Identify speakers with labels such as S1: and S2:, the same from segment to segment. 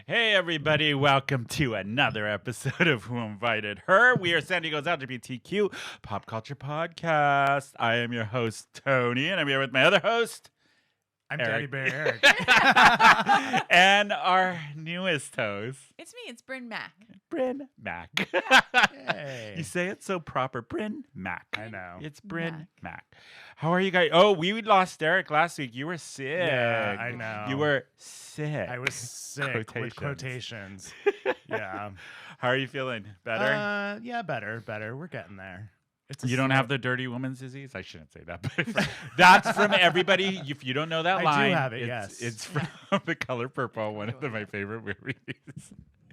S1: Hey, everybody. Welcome to another episode of Who Invited Her. We are San Diego's LGBTQ pop culture podcast. I am your host, Tony, and I'm here with my other host,
S2: I'm
S1: Eric.
S2: Daddy Bear Eric.
S1: And our newest host,
S3: It's me. It's Brynne Mac.
S1: Brynne Mac.
S2: Hey.
S1: You say it so proper. Brynne Mac.
S2: I know.
S1: It's Brynne Mac. How are you guys? Oh, we lost Eric last week. You were sick.
S2: Yeah, I know.
S1: You were sick.
S2: I was sick with quotations. Yeah.
S1: How are you feeling? Better?
S2: Yeah, better. We're getting there.
S1: You don't have the dirty woman's disease? I shouldn't say that. But that's from everybody. If you don't know that line,
S2: I do have it, yes.
S1: It's from The Color Purple, one of my favorite movies.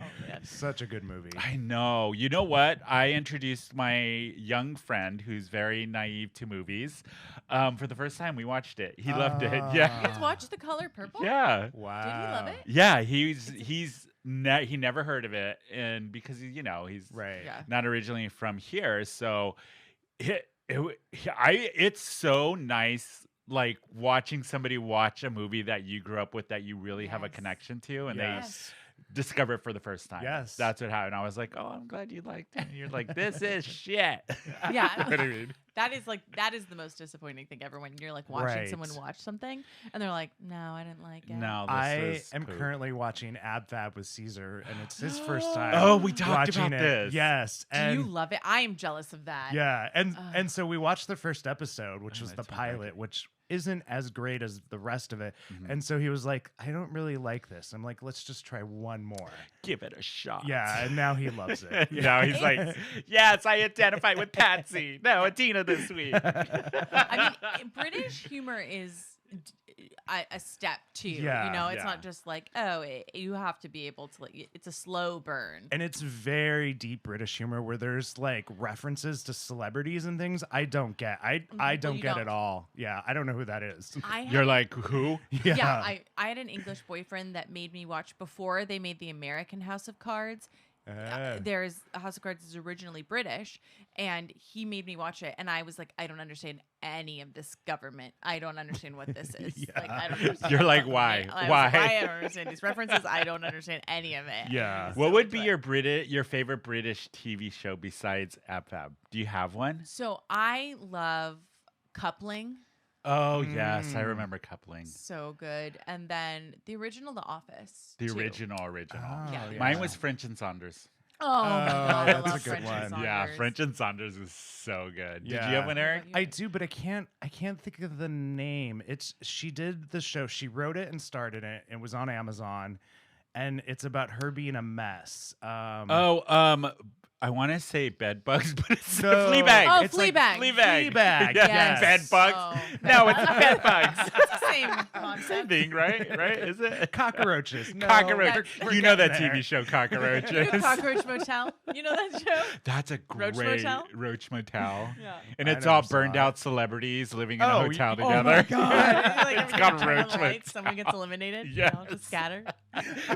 S3: Oh, man.
S2: Such a good movie.
S1: I know. You know what? I introduced my young friend who's very naive to movies. For the first time, we watched it. He loved it.
S3: You
S1: Yeah.
S3: guys watch The Color Purple?
S1: Yeah.
S2: Wow.
S3: Did he love it?
S1: Yeah. He never heard of it. And because, he's
S2: Right.
S3: Yeah.
S1: not originally from here. So it's so nice, like watching somebody watch a movie that you grew up with that you really have a
S3: Yes.
S1: connection to, and
S2: Yes.
S1: they discover it for the first time.
S2: Yes.
S1: That's what happened. I was like, oh, I'm glad you liked it. And you're like, this is shit.
S3: Yeah.
S1: You know what I mean?
S3: That is the most disappointing thing ever when you're like watching
S2: Right.
S3: someone watch something and they're like, no, I didn't like it.
S1: No, this
S2: I
S1: was
S2: am
S1: poop.
S2: currently watching Ab Fab with Caesar, and it's his first time.
S1: Oh, we talked
S2: watching
S1: about
S2: it.
S1: this.
S2: Yes.
S3: Do
S2: And
S3: you love it? I am jealous of that.
S2: yeah, and
S3: Ugh.
S2: so we watched the first episode, which was
S1: I
S2: the
S1: don't like
S2: pilot,
S1: it.
S2: which isn't as great as the rest of it.
S1: Mhm.
S2: And so he was like, I don't really like this. I'm like, let's just try one more.
S1: Give it a shot.
S2: Yeah, and now he loves it.
S1: Now he's like, yes, I identify with Patsy. No, Adina this week.
S3: I mean, British humor is a step too.
S2: Yeah,
S3: It's
S1: yeah.
S3: not just like, you have to be able to, like, it's a slow burn.
S2: And it's very deep British humor where there's like references to celebrities and things I don't get. I don't
S3: you
S2: get
S3: don't.
S2: at all. Yeah, I don't know who that is.
S1: You're like, who?
S3: Yeah, I had an English boyfriend that made me watch before they made the American House of Cards. There's House of Cards is originally British, and he made me watch it, and I was like, I don't understand any of this government. I don't understand what this is.
S2: Yeah.
S3: Like, I don't understand
S1: You're
S3: the
S1: like,
S3: government.
S1: why?
S3: I was
S1: Why?
S3: like, I don't understand these references. I don't understand any of it.
S2: Yeah.
S1: What
S3: So
S1: would
S3: into
S1: be
S3: it.
S1: your favorite British TV show besides Ab Fab? Do you have one?
S3: So I love Coupling.
S1: Oh yes, I
S2: Mm.
S1: remember Coupling.
S3: So good. And then the original The Office.
S1: The
S3: too.
S1: original.
S2: Oh,
S3: Yeah.
S1: Mine was French and Saunders.
S3: Oh, my God, I
S2: that's a
S3: love
S2: good
S3: French and
S2: one.
S1: Yeah,
S3: Saunders.
S1: French and Saunders is so good. Did
S2: Yeah.
S1: you have one, Eric?
S3: love you.
S2: I do, but I can't think of the name. She did the show. She wrote it and started it. It was on Amazon, and it's about her being a mess.
S1: I want to say bed bugs, but it's
S2: No.
S1: Fleabag.
S3: Oh,
S2: It's like
S3: Fleabag.
S1: Fleabag.
S2: Fleabag,
S1: Yeah.
S2: yes.
S1: Bed bugs.
S3: Oh.
S1: No, it's bed bugs.
S3: It's the same
S1: Same
S3: concept.
S1: thing, right? Right? Is it?
S2: Cockroaches. No,
S1: Cockroach.
S2: we're
S1: You know that
S2: getting there.
S1: TV show, Cockroaches.
S3: Cockroach Motel. You know that show?
S1: That's a
S3: Roach
S1: great
S3: Motel?
S1: Roach Motel.
S3: Yeah.
S1: And
S2: I
S1: it's all
S2: never saw
S1: burned
S2: it.
S1: out celebrities living in a
S2: Oh,
S1: hotel
S2: oh my
S1: together.
S2: God.
S3: Like
S1: It's
S3: every
S1: called
S3: time you turn on
S1: Roach
S3: the lights,
S1: Motel.
S3: someone gets eliminated.
S1: Yes.
S3: Just scatter.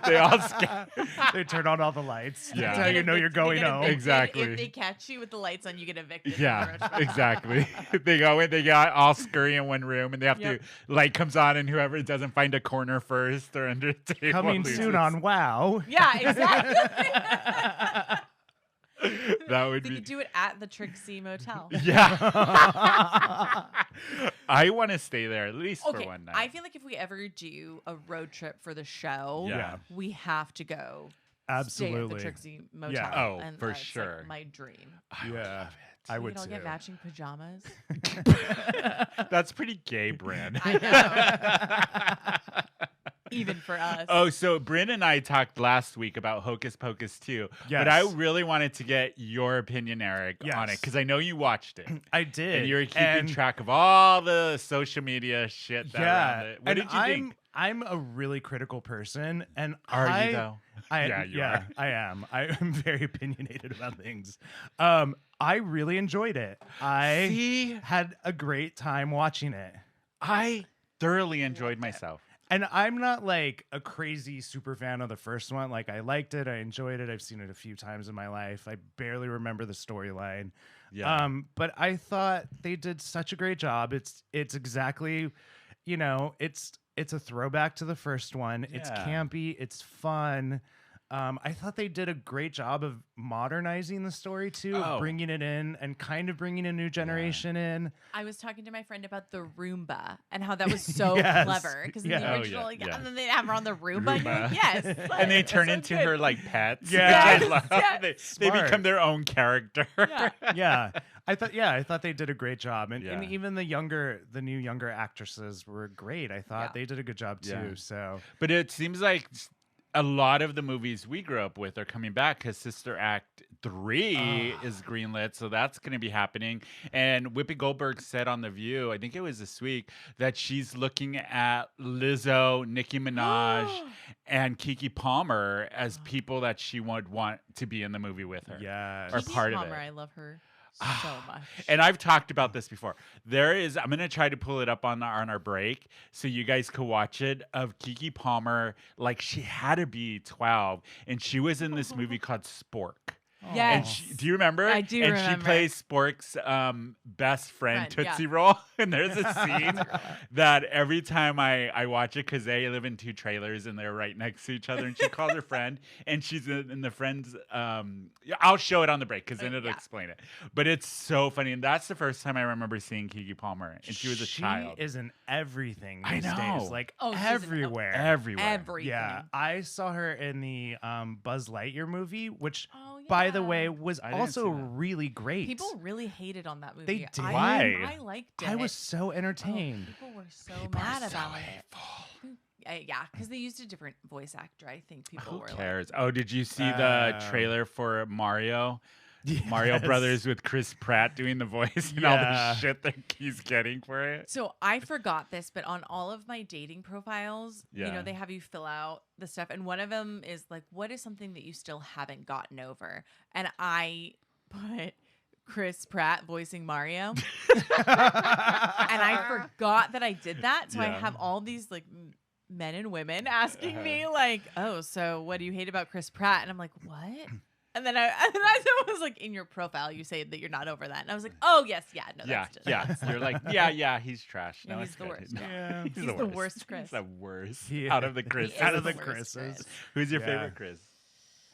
S1: They all scatter.
S2: They turn on all the lights.
S1: Yeah.
S2: That's how you know you're going home.
S1: Exactly.
S3: If they catch you with the lights on, you get evicted. from the
S1: Yeah,
S3: Roach Motel.
S1: exactly. They go in, they got all scurry in one room, and they have
S3: Yep.
S1: to light comes on, and whoever doesn't find a corner first or under the table.
S2: Coming
S1: loses.
S2: soon on WoW.
S3: Yeah, exactly.
S1: That would
S3: They
S1: be.
S3: could do it at the Trixie Motel.
S1: Yeah. I want to stay there at least for
S3: Okay,
S1: one night.
S3: I feel like if we ever do a road trip for the show,
S1: Yeah.
S3: we have to go stay
S2: Absolutely.
S3: at the Trixie Motel.
S2: Yeah.
S1: Oh,
S3: and,
S1: for
S3: it's, like,
S1: sure.
S3: my dream.
S1: I would
S2: Yeah.
S1: love
S2: I
S3: We
S2: would
S3: could all
S2: too.
S3: get matching pajamas.
S1: it. That's pretty gay, Brynne.
S3: I know. Even for us.
S1: Oh, so Brynne and I talked last week about Hocus Pocus 2,
S2: Yes.
S1: but I really wanted to get your opinion, Eric, on it,
S2: Yes.
S1: because I know you watched it.
S2: I did.
S1: And you're keeping
S2: And-
S1: track of all the social media shit that around it. What
S2: and
S1: did you think?
S2: I'm a really critical person, and
S1: Are
S2: I,
S1: you though?
S2: I,
S1: Yeah, you are.
S2: I am. I am very opinionated about things. I really enjoyed it. I
S1: See,
S2: had a great time watching it.
S1: I thoroughly enjoyed myself.
S2: And I'm not like a crazy super fan of the first one. Like I liked it, I enjoyed it. I've seen it a few times in my life. I barely remember the storyline.
S1: Yeah.
S2: But I thought they did such a great job. It's exactly, it's a throwback to the first one. It's
S1: Yeah.
S2: campy. It's fun. I thought they did a great job of modernizing the story too,
S1: Oh.
S2: of bringing it in and kind of bringing a new generation in.
S3: I was talking to my friend about the Roomba and how that was so
S2: Yes.
S3: clever because in
S2: Yeah.
S3: the
S2: Oh,
S3: original,
S1: yeah.
S3: and then they have her on the Roomba. And you're like,
S1: Roomba.
S3: yes,
S1: And they
S3: that's
S1: turn
S3: so
S1: into
S3: good.
S1: her like pets.
S2: Yes,
S1: which I love.
S3: yes.
S1: They
S2: Smart.
S1: become their own character.
S3: Yeah.
S2: Yeah. I thought they did a great job. And
S1: Yeah.
S2: even the new younger actresses were great. I thought they did a good job too.
S1: Yeah.
S2: So
S1: But it seems like a lot of the movies we grew up with are coming back because Sister Act 3 is greenlit, so that's going to be happening. And Whoopi Goldberg said on The View, I think it was this week, that she's looking at Lizzo, Nicki Minaj, and Keke Palmer as people that she would want to be in the movie with her.
S2: yes.
S1: Or
S3: Keke
S1: part of
S3: Palmer,
S1: it.
S3: I love her so much.
S1: And I've talked about this before. I'm going to try to pull it up on our break so you guys could watch it, of Keke Palmer. Like, she had to be 12, and she was in this movie called Spork. And
S3: Yes.
S1: do you remember?
S3: I do
S1: and
S3: remember.
S1: she plays Spork's best friend,
S3: Friend, yeah.
S1: Tootsie Roll. And there's a scene that every time I watch it, because they live in 2 trailers and they're right next to each other, and she calls her friend, and she's in the friend's. I'll show it on the break because then it'll explain it. But it's so funny, and that's the first time I remember seeing Keke Palmer, and she was a child.
S2: She is in everything
S1: I
S2: these days.
S1: know.
S2: Like
S3: Oh, she's in
S2: everywhere.
S1: Everywhere.
S3: Everything.
S2: Yeah, I saw her in the Buzz Lightyear movie, which,
S3: Oh,
S2: by the
S3: yeah.
S2: way, was
S1: I didn't
S2: also
S1: see that.
S2: really great.
S3: People really hated on that movie.
S2: They did?
S1: Why?
S3: I liked it.
S2: I was so
S3: Oh,
S2: entertained.
S3: people were so
S1: People are
S3: mad
S1: so
S3: about
S1: hateful.
S3: it. Yeah, because they used a different voice actor. I think people
S1: Who
S3: were
S1: cares? Oh, did you see the trailer for Mario? Mario
S2: Yes.
S1: Brothers with Chris Pratt doing the voice and all the
S2: Yeah.
S1: shit that he's getting for it.
S3: So I forgot this, but on all of my dating profiles,
S1: Yeah.
S3: they have you fill out the stuff, and one of them is like, "What is something that you still haven't gotten over?" And I put Chris Pratt voicing Mario, and I forgot that I did that. So I
S1: Yeah.
S3: have all these like men and women asking me like, "Oh, so what do you hate about Chris Pratt?" And I'm like, "What?" And then I was like, in your profile, you say that you're not over that. And I was like, oh, yes, yeah, no,
S1: Yeah,
S3: that's just,
S1: yeah. You're like, yeah, he's trash.
S3: Yeah,
S1: No,
S3: he's
S1: it's
S3: the
S1: good.
S3: worst,
S1: No,
S2: yeah.
S1: he's,
S3: He's
S1: the
S3: the
S1: worst.
S3: worst Chris.
S1: He's the worst.
S2: Yeah.
S1: Out of the
S3: He
S1: Chris.
S3: is
S2: Out of the
S3: worst
S2: Chris's.
S3: Chris.
S1: Who's your
S2: Yeah.
S1: favorite Chris?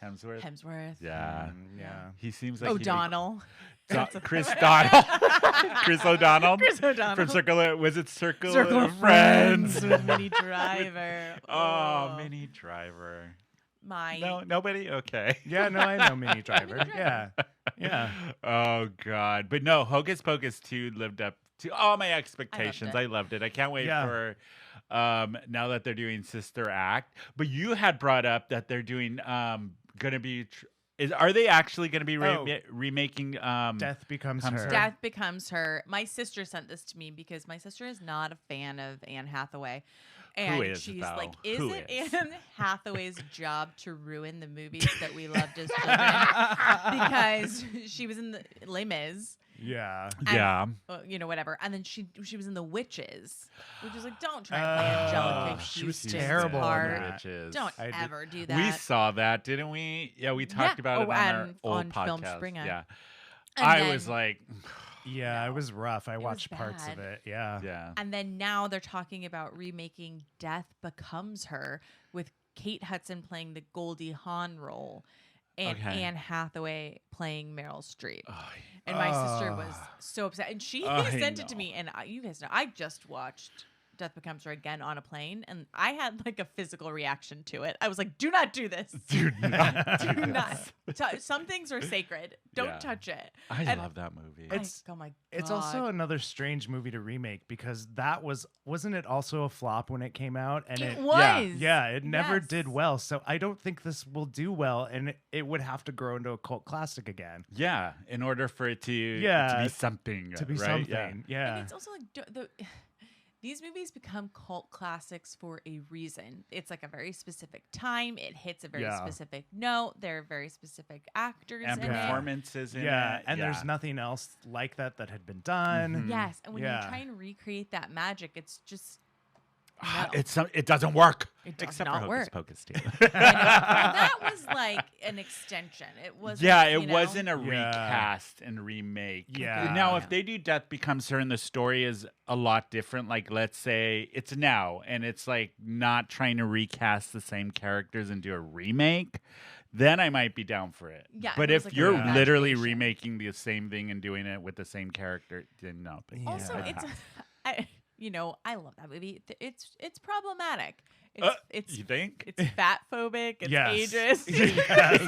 S1: Hemsworth?
S3: Hemsworth.
S1: Yeah.
S2: Yeah.
S1: He seems like he'd be-
S3: O'Donnell.
S1: Chris Donald. Chris O'Donnell.
S3: Chris O'Donnell.
S1: From Circle
S3: Circle
S1: of Friends.
S3: with Minnie Driver.
S1: Oh, Minnie Driver.
S3: My.
S1: No, nobody? Okay.
S2: Yeah, no, I know Minnie Driver. Yeah. Yeah.
S1: Oh, God. But no, Hocus Pocus 2 lived up to all my expectations.
S3: it.
S1: I loved it. I can't wait
S2: Yeah.
S1: for now that they're doing Sister Act. But you had brought up that they're doing gonna be are they actually gonna be remaking
S2: Death Becomes
S1: Comes
S2: Her.
S1: Her.
S3: Death Becomes Her. My sister sent this to me because my sister is not a fan of Anne Hathaway. And
S1: is,
S3: she's
S1: though?
S3: like, is
S1: Who
S3: it
S1: is?
S3: Anne Hathaway's job to ruin the movies that we loved as children? Because she was in the Les Mis.
S2: Yeah.
S1: Yeah.
S3: Whatever. And then she was in The Witches, which is like, don't try and play Angelica
S2: she was
S3: Houston's
S2: terrible in
S3: part.
S2: that.
S1: Witches.
S3: Don't
S2: I did-
S3: ever do that.
S1: We saw that, didn't we? Yeah, we talked about it on our
S3: and
S1: old
S3: on Film
S1: podcast.
S3: Springer.
S1: Yeah.
S3: And
S1: I
S3: then-
S1: was like,
S2: Yeah, it was rough. I
S3: was
S2: watched parts of
S3: bad.
S2: it. Yeah.
S1: yeah.
S3: And then now they're talking about remaking Death Becomes Her with Kate Hudson playing the Goldie Hawn role and
S1: Okay.
S3: Anne Hathaway playing Meryl Streep.
S1: Oh,
S3: And my sister was so upset. And she
S1: I
S3: sent it to
S1: know.
S3: me. And you guys know, I just watched Death Becomes Her again on a plane. And I had like a physical reaction to it. I was like, do not do this.
S1: do not do
S3: Do not.
S1: this.
S3: Some things are sacred. Don't
S1: Yeah.
S3: touch it.
S1: I
S3: And
S1: love that movie.
S3: oh my God.
S2: It's also another strange movie to remake because wasn't it also a flop when it came out? And
S3: It
S2: it
S3: was.
S2: yeah, it never
S3: Yes.
S2: did well. So I don't think this will do well, and it would have to grow into a cult classic again.
S1: Yeah, in order for it to
S2: Yeah,
S1: be something,
S2: To be
S1: right?
S2: something,
S3: And
S2: yeah.
S3: it's also like these movies become cult classics for a reason. It's like a very specific time. It hits a very
S2: Yeah.
S3: specific note. There are very specific actors
S1: And
S3: in it.
S1: performances in
S2: Yeah,
S1: it.
S2: and
S1: yeah.
S2: there's nothing else like that had been done.
S1: Mhm.
S3: Yes, and when
S2: Yeah.
S3: you try and recreate that magic, it's just
S1: It doesn't work.
S3: It does
S1: Except
S3: not
S1: for
S3: work.
S1: Hocus Pocus too.
S3: Well, that was like an extension. It wasn't.
S1: Yeah, it
S3: you know?
S1: wasn't a
S2: Yeah.
S1: recast and remake.
S2: Yeah.
S1: Now, if they do Death Becomes Her and the story is a lot different, like let's say it's now and it's like not trying to recast the same characters and do a remake, then I might be down for it.
S3: Yeah,
S1: But
S3: it was
S1: if
S3: like a
S1: you're literally
S3: reimagination.
S1: remaking the same thing and doing it with the same character, then no. But
S2: Yeah.
S3: Also,
S1: I'd
S3: it's
S1: pass.
S3: I love that movie. It's problematic. It's
S1: You think?
S3: it's fat phobic. It's
S2: Yes.
S3: ageist.
S2: Yes.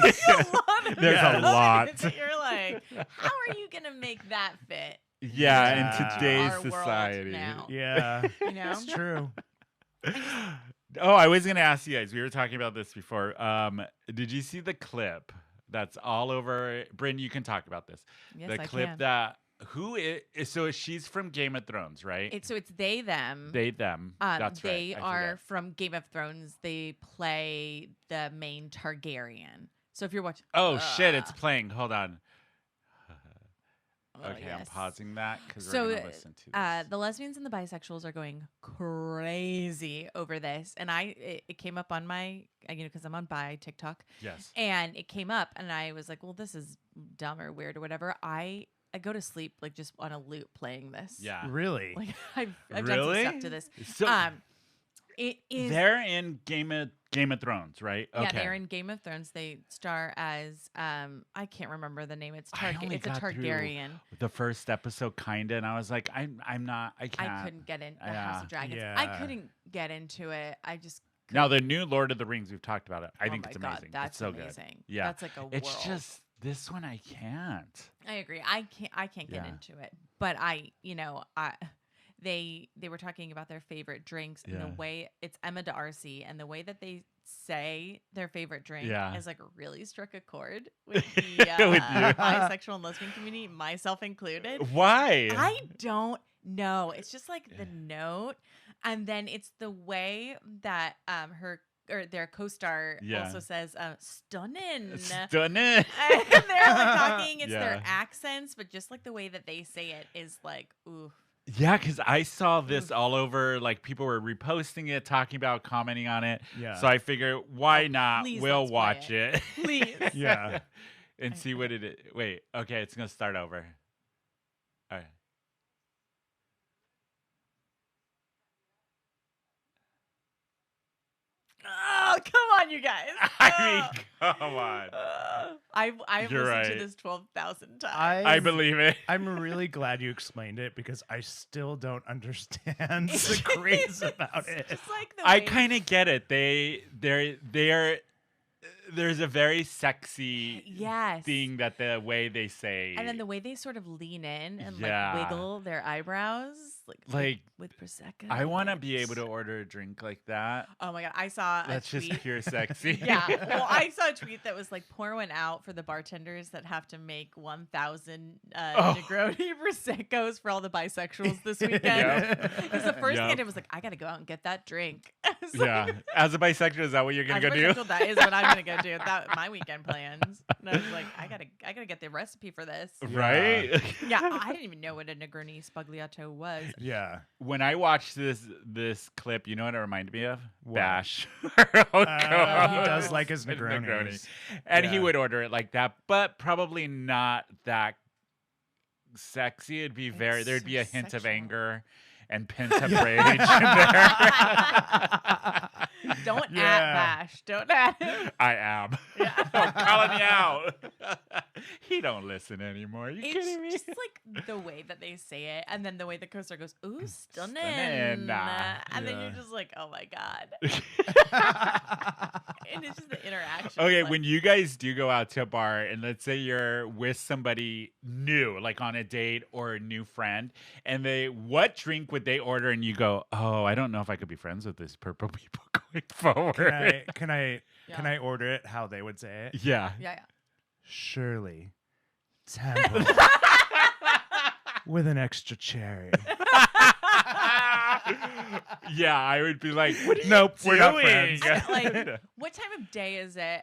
S1: There's a
S3: stuff in
S1: lot.
S3: it that you're like, how are you gonna make that fit?
S1: Yeah,
S2: Yeah.
S1: in today's
S3: Our world
S1: society.
S3: now.
S2: Yeah.
S3: You know,
S2: It's true.
S1: Oh, I was gonna ask you guys. We were talking about this before. Did you see the clip that's all over? Brynne, you can talk about this.
S3: yes,
S1: The
S3: I
S1: clip
S3: can.
S1: that so she's from Game of Thrones, right?
S3: So it's they them.
S1: They them. That's
S3: they
S1: right. I
S3: are
S1: forget.
S3: from Game of Thrones. They play the main Targaryen. So if you're watching,
S1: Oh shit! It's playing. Hold on.
S3: oh,
S1: Okay, I'm
S3: yes.
S1: pausing that because
S3: So,
S1: we're gonna listen to this.
S3: the lesbians and the bisexuals are going crazy over this, and it came up on my because I'm on bi TikTok,
S1: Yes.
S3: and it came up, and I was like, well, this is dumb or weird or whatever. I go to sleep like just on a loop playing this.
S1: Yeah.
S2: Really?
S3: like I've done
S1: Really?
S3: some stuff to this.
S1: So
S3: It is.
S1: they're in Game of Thrones, right?
S3: Yeah,
S1: Okay.
S3: they're in Game of Thrones. They star as I can't remember the name. It's
S1: I only
S3: It's a
S1: got through
S3: Targaryen.
S1: the first episode, kinda, and I was like, I can't.
S3: I couldn't get in the House
S1: Yeah.
S3: of Dragons.
S2: Yeah.
S3: I couldn't get into it. I just
S1: Now the new Lord of the Rings, we've talked about it. I
S3: oh
S1: think
S3: my
S1: it's
S3: God,
S1: amazing.
S3: that's
S1: it's so
S3: amazing.
S1: good. Yeah.
S3: That's like a
S1: It's
S3: world.
S1: just this one I can't.
S3: I agree. I can't get
S1: Yeah.
S3: into it. But they were talking about their favorite drinks and
S1: Yeah.
S3: the way it's Emma D'Arcy and the way that they say their favorite drink
S1: Yeah.
S3: is like really struck a chord with the
S1: With you.
S3: bisexual and lesbian community, myself included.
S1: Why?
S3: I don't know. It's just like the note, and then it's the way that their co-star
S1: Yeah.
S3: also says stunning.
S1: Stunning.
S3: And they're like talking, it's
S1: Yeah.
S3: their accents, but just like the way that they say it is like, ooh.
S1: Yeah, because I saw this all over. Like people were reposting it, talking about, commenting on it.
S2: Yeah.
S1: So I figure, why
S3: Oh,
S1: not?
S3: please,
S1: We'll
S3: let's play
S1: watch
S3: it.
S1: it.
S3: Please.
S2: Yeah.
S1: And see what it is. Wait. Okay, it's gonna start over. All right.
S3: Oh, come on, you guys.
S1: I mean, come on.
S3: I've
S1: You're
S3: listened
S1: right.
S3: to this 12,000 times.
S1: I believe it.
S2: I'm really glad you explained it because I still don't understand the craze about it.
S3: Just like the
S1: I
S3: way-
S1: kind of get it. They're there's a very sexy
S3: yes.
S1: thing that the way they say,
S3: And then the way they sort of lean in and
S1: Yeah.
S3: like wiggle their eyebrows,
S1: Like,
S3: with Prosecco.
S1: I want to be able to order a drink like that.
S3: Oh my God, I saw a
S1: That's
S3: tweet.
S1: just pure sexy.
S3: Yeah, well, I saw a tweet that was like, pour one out for the bartenders that have to make 1,000 Negroni Proseccos for all the bisexuals this weekend.
S1: Yep.
S3: Because the first thing I
S1: Yep.
S3: did was like, I got to go out and get that drink. It's like,
S1: Yeah. As a bisexual, is that what you're gonna
S3: as a
S1: go do?
S3: bisexual, that is what I'm gonna go do. That my weekend plans. And I was like, I gotta get the recipe for this.
S1: Right?
S3: Yeah, I didn't even know what a Negroni Sbagliato was.
S2: Yeah.
S1: When I watched this clip, you know what it reminded me of?
S2: What?
S1: Bash.
S2: He
S3: Oh.
S2: does like his Negronis.
S1: And he
S2: Yeah.
S1: would order it like that, but probably not that sexy. It'd be
S3: It's
S1: there'd be
S3: so
S1: a hint of
S3: sexual.
S1: anger and pent up rage in there.
S3: Don't
S2: Yeah.
S3: at Bash. Don't at him.
S1: I am.
S3: Yeah.
S1: I'm calling you out. He don't listen anymore. You kidding me?
S3: It's just like the way that they say it, and then the way the co-star goes, "Ooh, stunning,"
S1: Stunning.
S3: and then
S2: Yeah.
S3: you're just like, "Oh my God!" And it's just the interaction.
S1: Okay,
S3: like,
S1: when you guys do go out to a bar and let's say you're with somebody new, like on a date or a new friend, and what drink would they order and you go, "Oh, I don't know if I could be friends with this purple people going forward."
S2: Can I
S3: Yeah.
S2: order it how they would say it?
S1: Yeah.
S3: yeah,
S2: Shirley Temple with an extra cherry.
S1: Yeah, I would be like,
S2: Nope,
S1: we're not friends.
S3: I- like What time of day is it?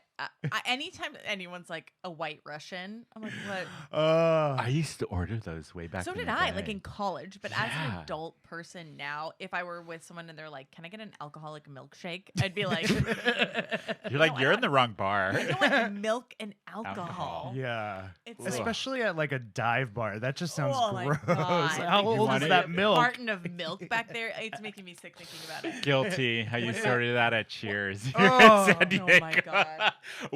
S3: Anytime anyone's like a white Russian, I'm like, what?
S1: I used to order those way back.
S3: So
S1: in
S3: did
S1: the
S3: I,
S1: day.
S3: like in college. But as an
S1: Yeah.
S3: adult person now, if I were with someone and they're like, "Can I get an alcoholic milkshake?" I'd be like,
S1: You're like,
S3: "No,
S1: you're in the wrong bar.
S3: I don't want milk and alcohol."
S1: Alcohol.
S2: Yeah.
S3: It's like,
S2: Especially at like a dive bar. That just sounds
S3: Oh my
S2: gross.
S3: God.
S2: How
S1: You
S2: old
S1: want
S2: is
S1: it?
S2: that milk?
S3: carton of milk back there. It's making me sick thinking about it.
S1: Guilty. How you
S3: What about-
S1: sorted that at Cheers. here
S2: Oh,
S1: in San
S3: oh my
S1: Diego.
S3: God.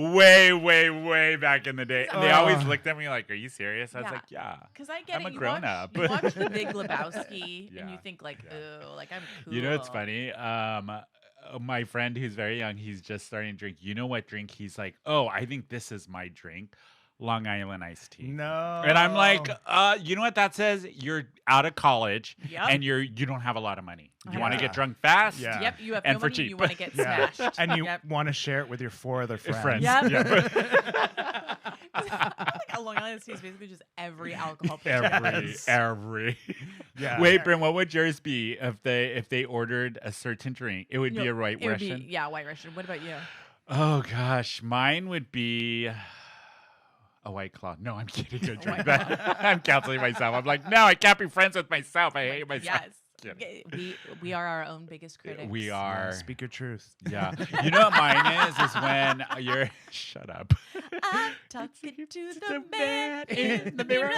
S1: way back in the day. And they always
S2: Oh.
S1: looked at me like, "Are you serious?" I was
S3: Yeah.
S1: like, "Yeah."
S3: Because I get
S1: I'm
S3: it.
S1: a
S3: You
S1: grown
S3: watch,
S1: up.
S3: You watch The Big Lebowski,
S1: Yeah.
S3: and you think like,
S1: Yeah.
S3: "Ooh, like I'm cool."
S1: You know what's funny? My friend who's very young, he's just starting to drink. You know what drink? He's like, "Oh, I think this is my drink, Long Island iced tea."
S2: No.
S1: And I'm like, you know what that says? You're out of college
S3: Yep.
S1: and you don't have a lot of money. You want to
S2: Yeah.
S1: get drunk fast?
S2: Yeah.
S3: Yep, you have
S1: And
S3: no
S1: for
S3: money. You
S1: cheap.
S3: want to get
S2: Yeah.
S3: smashed,
S2: And you
S3: Yep.
S2: want to share it with your 4 other friends.
S1: Friends.
S3: Yep.
S1: Yeah.
S3: I feel like a Long Island tea is basically just every alcohol.
S2: Yes.
S1: Every.
S2: Yeah.
S1: Wait, Brynne, what would yours be if they ordered a certain drink? It would be a white
S3: It would
S1: Russian.
S3: be, yeah, white Russian. What about you?
S1: Oh gosh, mine would be a White Claw. No, I'm kidding. I drink
S3: White
S1: that. I'm counseling myself. I'm like, no, I can't be friends with myself. I hate myself.
S3: Yes.
S1: Kidding.
S3: We are our own biggest critics.
S1: We
S2: Yeah,
S1: are.
S2: speak your truth.
S1: Yeah. You know what mine is when you're. Shut up.
S3: I'm talking to the man in the mirror.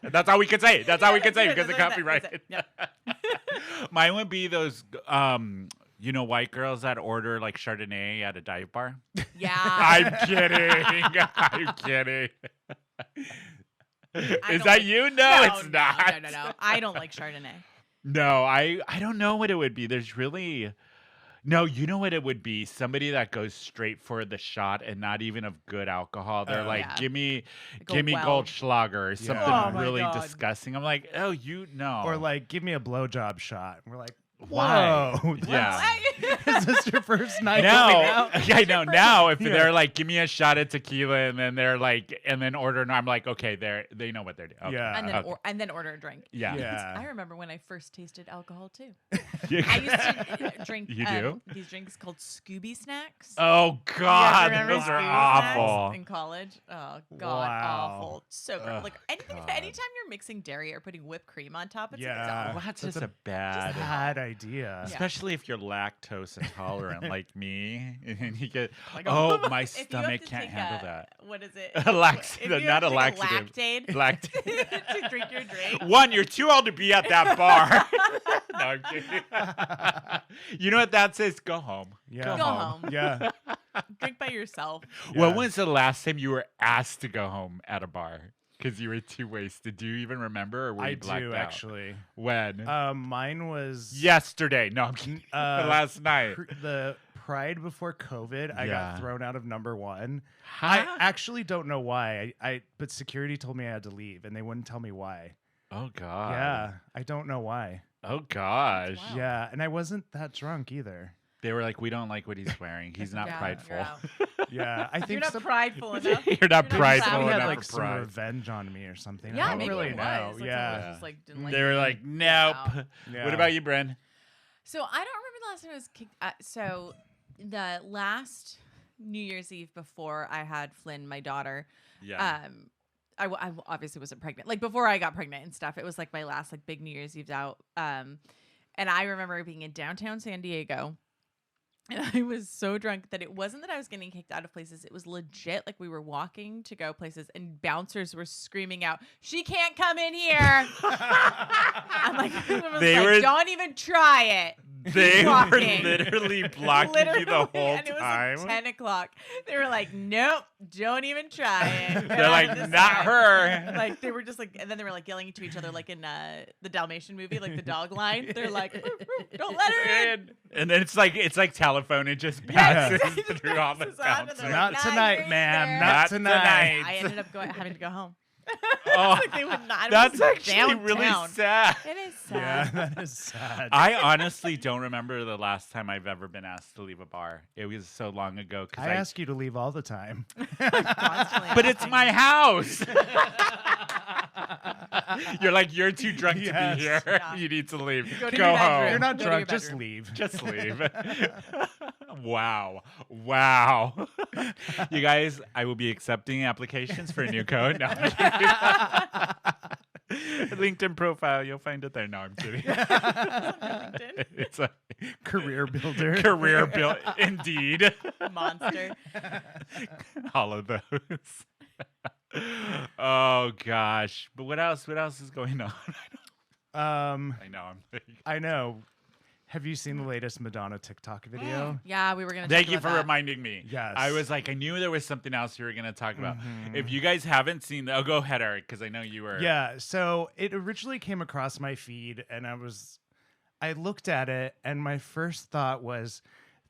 S1: That's all we can say. That's all we can say because
S3: That's
S1: it
S3: it,
S1: copyrighted.
S3: Yep.
S1: Mine would be those, white girls that order like Chardonnay at a dive bar.
S3: Yeah.
S1: I'm kidding. I'm kidding. Is
S3: don't
S1: that
S3: like-
S1: you? No, it's
S3: no,
S1: not.
S3: No. I don't like Chardonnay.
S1: No, I don't know what it would be. There's really no. You know what it would be? Somebody that goes straight for the shot and not even of good alcohol. They're like,
S3: Yeah.
S1: give me
S3: Like a Weld.
S1: Goldschlager or something
S2: Oh
S3: my
S1: really
S3: God.
S1: disgusting. I'm like, oh, you know,
S2: Or like, give me a blowjob shot. And we're like,
S1: Why?
S2: whoa.
S1: Yeah.
S2: Is this your first night?
S1: now,
S2: going out?
S1: yeah, I know. Now, if
S2: Yeah.
S1: they're like, give me a shot of tequila, and then they're like, and then order, and I'm like, okay, they know what they're doing. Okay.
S2: Yeah.
S3: And then order a drink.
S1: Yeah.
S2: Yeah.
S3: I remember when I first tasted alcohol too.
S1: Yeah.
S3: I used to drink
S1: You do?
S3: these drinks called Scooby snacks.
S1: Oh
S3: You guys
S1: God,
S3: remember
S1: those are
S3: Scooby snacks
S1: awful.
S3: in college. Oh God,
S2: Wow.
S3: awful. So gross.
S1: Ugh,
S3: Like
S1: God.
S3: anytime you're mixing dairy or putting whipped cream on top, it's
S2: Yeah.
S1: Well, that's
S2: That's
S1: just a bad.
S2: Bad idea.
S3: Yeah.
S1: Especially if you're lactose intolerant like me, and you get,
S3: Like,
S1: oh,
S3: if
S1: my
S3: you have
S1: stomach
S3: to
S1: can't
S3: take
S1: handle that.
S3: What is it?
S1: A lax-
S3: If you
S1: not
S3: have to
S1: a
S3: take
S1: laxative.
S3: Lactaid
S1: Lactaid.
S3: to drink your drink.
S1: One, you're too old to be at that bar. No, I'm kidding. You know what that says? Go home.
S2: Yeah.
S3: Go home.
S2: Yeah.
S3: Drink by yourself.
S1: When
S2: Yeah.
S1: was the last time you were asked to go home at a bar because you were too wasted? Do you even remember, or were
S2: I
S1: you blacked
S2: do
S1: out?
S2: actually.
S1: When?
S2: Mine was
S1: Yesterday. No, I'm kidding. Last night.
S2: the Pride before COVID. I
S1: Yeah.
S2: got thrown out of number 1.
S1: Huh?
S2: I actually don't know why. But security told me I had to leave, and they wouldn't tell me why.
S1: Oh God.
S2: Yeah, I don't know why.
S1: Oh gosh.
S3: Wow.
S2: Yeah, and I wasn't that drunk either.
S1: They were like, we don't like what he's wearing. He's not
S3: Yeah,
S1: prideful.
S3: you're out.
S2: Yeah, I think
S3: You're not
S2: some-
S3: prideful enough.
S1: You're not
S3: You're
S1: prideful
S3: proud.
S2: He had
S1: enough
S2: like
S1: for
S2: some
S1: pride.
S2: revenge on me or something.
S3: Yeah,
S2: I don't
S3: maybe
S2: really
S3: it
S2: know.
S3: was. Like,
S2: Yeah.
S3: someone just, like, didn't like
S1: They were
S3: you.
S1: like, nope.
S3: Wow.
S2: Yeah.
S1: What about you, Brynne?
S3: So I don't remember the last time I was kicked. So the last New Year's Eve before I had Flynn, my daughter,
S1: Yeah.
S3: I obviously wasn't pregnant. Like before I got pregnant and stuff, it was like my last like big New Year's Eve out. And I remember being in downtown San Diego. And I was so drunk that it wasn't that I was getting kicked out of places. It was legit. Like we were walking to go places and bouncers were screaming out, "She can't come in here." I'm like,
S1: They were-
S3: don't even try it.
S1: They were
S3: Walking.
S1: literally blocking you the whole
S3: and it was
S1: time.
S3: like 10 o'clock. They were like, "Nope, don't even try it." Get
S1: They're
S3: out
S1: like,
S3: of this
S1: not
S3: line."
S1: her.
S3: Like they were just like, and then they were like yelling to each other, like in the Dalmatian movie, like the dog line. They're like, "Don't let her in."
S1: And then it's like telephone. It just
S3: Yes.
S1: passes through all the
S3: Passes on, and they're
S1: bouncers.
S2: Not
S3: Not
S2: tonight,
S3: right
S2: ma'am.
S3: there.
S2: Not
S1: Not
S2: tonight.
S1: tonight.
S3: I ended up having to go home.
S1: Oh,
S3: Like they would not.
S1: that's actually really
S3: downtown.
S1: sad.
S3: It is
S2: Yeah,
S3: sad.
S2: that is sad.
S1: I honestly don't remember the last time I've ever been asked to leave a bar. It was so long ago. Cause
S2: I ask you to leave all the time.
S3: Constantly
S1: but it's
S3: asking.
S1: my house. You're like, you're too drunk to
S2: Yes.
S1: be here.
S3: Yeah.
S1: You need to leave.
S3: Go to
S1: Go
S3: your bedroom.
S1: home.
S2: You're not
S3: Go to your
S2: drunk, just
S3: bedroom.
S2: leave.
S1: Just leave. Wow. Wow. You guys, I will be accepting applications for a new code. No, I'm kidding. LinkedIn profile, you'll find it there. No, I'm kidding.
S3: LinkedIn.
S1: It's a
S2: Career builder.
S1: career build. Indeed.
S3: Monster.
S1: All of those. Oh, gosh. But what else? What else is going on? I know. I'm like,
S2: I know. Have you seen the latest Madonna TikTok video?
S3: Yeah, we were gonna.
S1: thank
S3: talk
S1: you
S3: about
S1: for
S3: that.
S1: reminding me.
S2: Yes.
S1: I was like, I knew there was something else you were going to talk about. If you guys haven't seen that, go ahead, Eric, because I know you were.
S2: Yeah, so it originally came across my feed and I looked at it and my first thought was,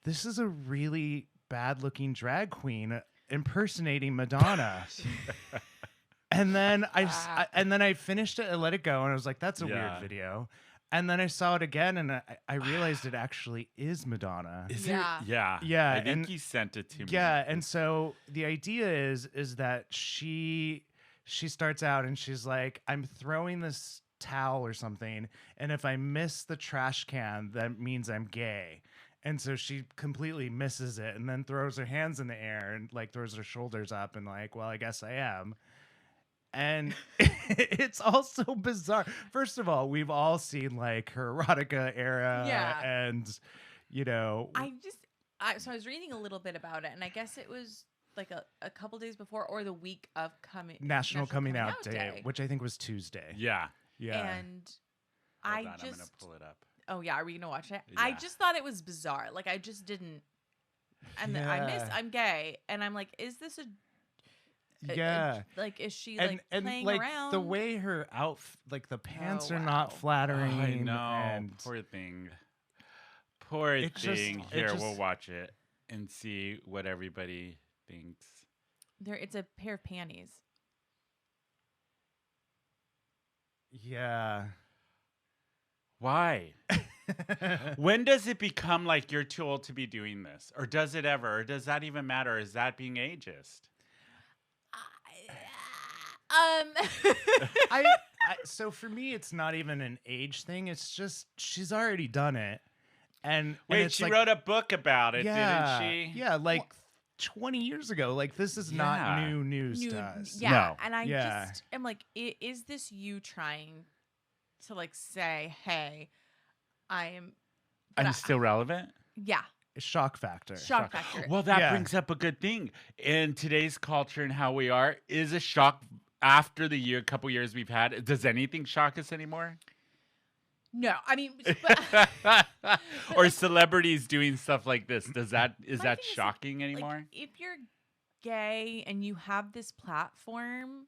S2: this is a really bad looking drag queen impersonating Madonna. And then I finished it and let it go and I was like, that's a weird video. And then I saw it again and I realized it actually is Madonna.
S1: Is
S3: Yeah.
S1: it? Yeah.
S2: Yeah,
S1: I think
S2: and-
S1: he sent it to me.
S2: Yeah, and so the idea is that she starts out and she's like, I'm throwing this towel or something, and if I miss the trash can, that means I'm gay. And so she completely misses it and then throws her hands in the air and like throws her shoulders up and like, well, I guess I am. And it's also bizarre. First of all, we've all seen like her erotica era and
S3: So I was reading a little bit about it, and I guess it was like a couple days before or the week of
S2: National Coming Out Day, which I think was Tuesday.
S1: Yeah.
S2: Yeah.
S3: And
S1: Hold
S3: I
S1: on, I'm
S3: just
S1: going to pull it up.
S3: oh yeah, are we gonna watch it? I
S1: Yeah.
S3: just thought it was bizarre. Like I just didn't. And then I'm gay, and I'm like, is this
S2: Yeah.
S3: like is she
S2: and
S3: playing
S2: like
S3: around?
S2: the way her like the pants
S3: Oh,
S2: are
S3: wow.
S2: not flattering.
S1: I know.
S2: And
S1: Poor thing. Poor
S2: It just-
S1: thing.
S2: it
S1: Here,
S2: just-
S1: we'll watch it and see what everybody thinks.
S3: it's a pair of panties.
S2: yeah.
S1: Why? When does it become like you're too old to be doing this? Or does it ever? Or does that even matter? Is that being ageist?
S2: So for me, it's not even an age thing. It's just she's already done it. And
S1: Wait,
S2: it's
S1: she
S2: like,
S1: wrote a book about it,
S2: yeah,
S1: didn't she?
S2: Yeah, like 20 years ago. Like this is
S1: Yeah.
S2: not new news to us.
S3: Yeah,
S1: No.
S3: and I
S2: Yeah.
S3: just am like, is this you trying to like say, hey, I'm
S1: Still relevant?
S3: yeah,
S2: Shock factor.
S3: shock factor.
S1: Well, that
S2: Yeah.
S1: brings up a good thing. In today's culture and how we are, is a shock after the couple years we've had, does anything shock us anymore?
S3: No, I mean, but,
S1: Or
S3: like-
S1: celebrities doing stuff like this, is
S3: My
S1: that
S3: thing is,
S1: shocking
S3: like,
S1: anymore?
S3: if you're gay and you have this platform,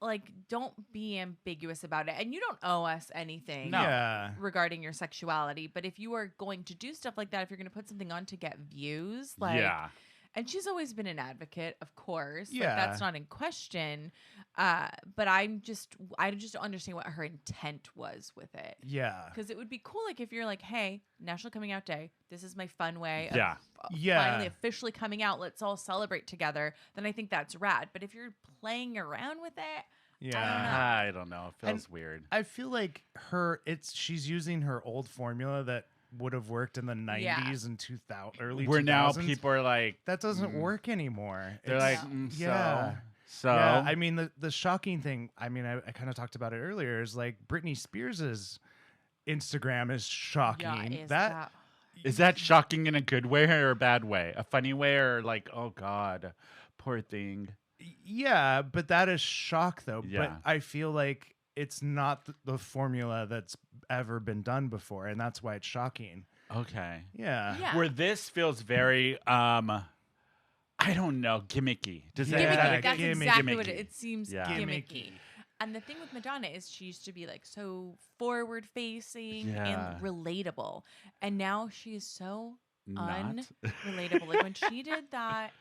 S3: like, don't be ambiguous about it. And you don't owe us anything.
S1: No.
S2: Yeah.
S3: Regarding your sexuality, but if you are going to do stuff like that, if you're going to put something on to get views, like,
S1: Yeah.
S3: and she's always been an advocate, of course, like,
S2: Yeah.
S3: that's not in question. But I just don't understand what her intent was with it.
S2: Yeah.
S3: Because it would be cool, like if you're like, hey, National Coming Out Day, this is my fun way
S1: Yeah.
S3: of
S2: Yeah.
S3: finally officially coming out. Let's all celebrate together. Then I think that's rad. But if you're playing around with it,
S2: Yeah.
S1: I don't know. It feels weird.
S2: I feel like she's using her old formula that would have worked in the 90s and 2000 early 2000s.
S1: Where now people are like,
S2: that doesn't work anymore.
S1: they're
S2: It's-
S1: like,
S2: yeah.
S1: so.
S2: Yeah, I mean the shocking thing, I mean I kind of talked about it earlier, is like Britney Spears's Instagram is shocking.
S3: is
S2: that
S1: Is that shocking in a good way or a bad way? A funny way or like, oh God, poor thing.
S2: yeah, but that is shock though.
S1: Yeah.
S2: But I feel like it's not the formula that's ever been done before, and that's why it's shocking.
S1: Okay.
S2: Yeah.
S3: Yeah.
S1: Where this feels very, I don't know, gimmicky. Does that,
S2: Yeah,
S1: is that
S3: Gimmicky.
S1: a-
S3: That's
S2: gimmicky.
S3: exactly what it seems
S1: Yeah.
S3: gimmicky.
S2: Gimmicky.
S3: And the thing with Madonna is she used to be like so forward facing
S1: Yeah.
S3: and relatable. And now she is so
S1: not?
S3: unrelatable. Like when she did that,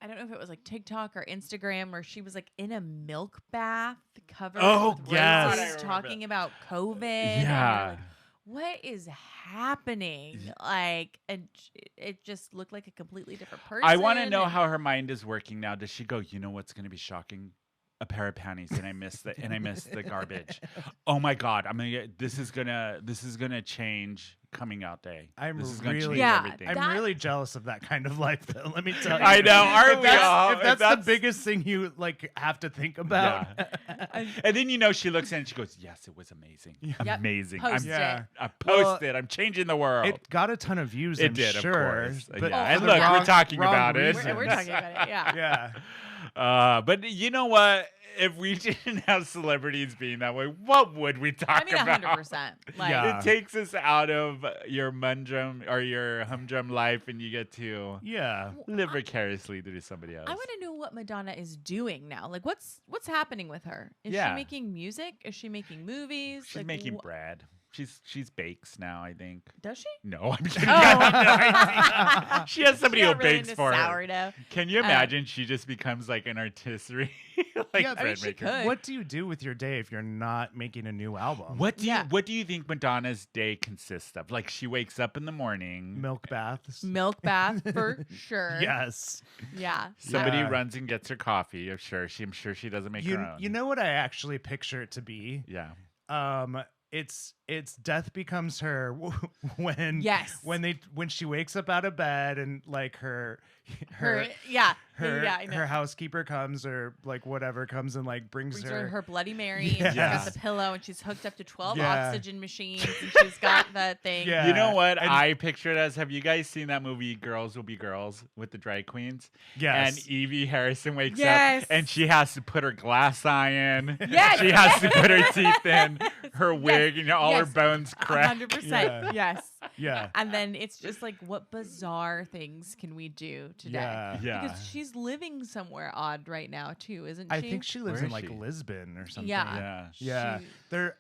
S3: I don't know if it was like TikTok or Instagram where she was like in a milk bath covered
S1: Oh,
S3: with
S2: yes.
S3: roses
S1: I remember.
S3: talking about COVID. and you're
S1: Yeah.
S3: like, what is happening? Like, and it just looked like a completely different person.
S1: I want to know
S3: and-
S1: how her mind is working now. Does she go, you know what's going to be shocking? A pair of panties and I miss the garbage. Oh my God. This is gonna change coming out day.
S2: I'm
S1: This is gonna
S2: really-
S1: change
S3: Yeah,
S1: everything.
S2: I'm
S3: That-
S2: really jealous of that kind of life, though. Let me tell you.
S1: I know, aren't
S2: If
S1: we
S2: that's-
S1: all?
S2: If that's the biggest thing you like have to think about.
S1: Yeah. And then she looks in and she goes, "Yes, it was amazing,
S3: Yep.
S1: amazing.
S3: Post
S2: Yeah.
S3: it.
S1: I posted. I'm changing the world."
S2: It got a ton of views.
S1: It
S2: I'm
S1: did, of
S2: sure,
S1: course.
S2: but
S1: Yeah,
S2: for
S1: and
S2: the
S1: look, we're
S2: wrong-
S1: talking
S2: wrong
S1: about it.
S2: reasons.
S3: We're talking about it. Yeah.
S2: Yeah.
S1: But you know what? If we didn't have celebrities being that way, what would we talk
S3: I mean,
S1: about?
S3: 100%. Like,
S2: Yeah.
S1: It takes us out of your mundrum or your humdrum life, and you get to
S2: Yeah.
S1: live vicariously through somebody else.
S3: I want to know what Madonna is doing now. Like, what's happening with her? Is
S1: Yeah.
S3: she making music? Is she making movies?
S1: She's
S3: like,
S1: making bread. She's bakes now, I think.
S3: Does she?
S1: No, I'm kidding.
S3: Oh.
S1: I have no idea. She has somebody
S3: She
S1: who
S3: got really
S1: bakes
S3: into
S1: for her.
S3: sourdough.
S1: Can you imagine she just becomes like an artistry like
S2: Yeah, I
S1: bread
S3: mean, she
S1: maker?
S3: could.
S2: What do you do with your day if you're not making a new album?
S1: What do
S3: Yeah.
S1: you think Madonna's day consists of? Like she wakes up in the morning.
S2: Milk baths.
S3: Milk bath for sure.
S2: Yes.
S3: Yeah.
S1: Somebody
S2: Yeah.
S1: runs and gets her coffee. I'm sure she doesn't make her own.
S2: You know what I actually picture it to be?
S1: Yeah.
S2: It's death becomes her when
S3: Yes.
S2: when she wakes up out of bed and like her
S3: Yeah. Yeah, I know.
S2: her housekeeper comes or like whatever comes and like brings
S3: Brings her her Bloody Mary, and she's
S2: Yes.
S3: got the pillow, and she's hooked up to 12
S2: Yeah.
S3: oxygen machines, and she's got the thing.
S2: Yeah.
S1: You know what
S2: and-
S1: I picture it as? Have you guys seen that movie Girls Will Be Girls with the drag queens?
S2: Yes.
S1: And Evie Harrison wakes
S3: Yes.
S1: up and she has to put her glass eye in.
S3: Yes.
S1: She has to put her teeth in, her wig, and all her
S3: Yes.
S1: bones crack.
S3: 100%.
S2: Yeah.
S3: Yes.
S2: Yeah.
S3: And then it's just like, what bizarre things can we do today?
S2: Yeah.
S1: Yeah.
S3: Because she's living somewhere odd right now too, isn't she?
S2: I think she lives
S1: Where
S2: in
S1: is
S2: like
S1: she?
S2: Lisbon or something.
S3: Yeah.
S1: Yeah.
S2: Yeah.
S3: She-
S2: There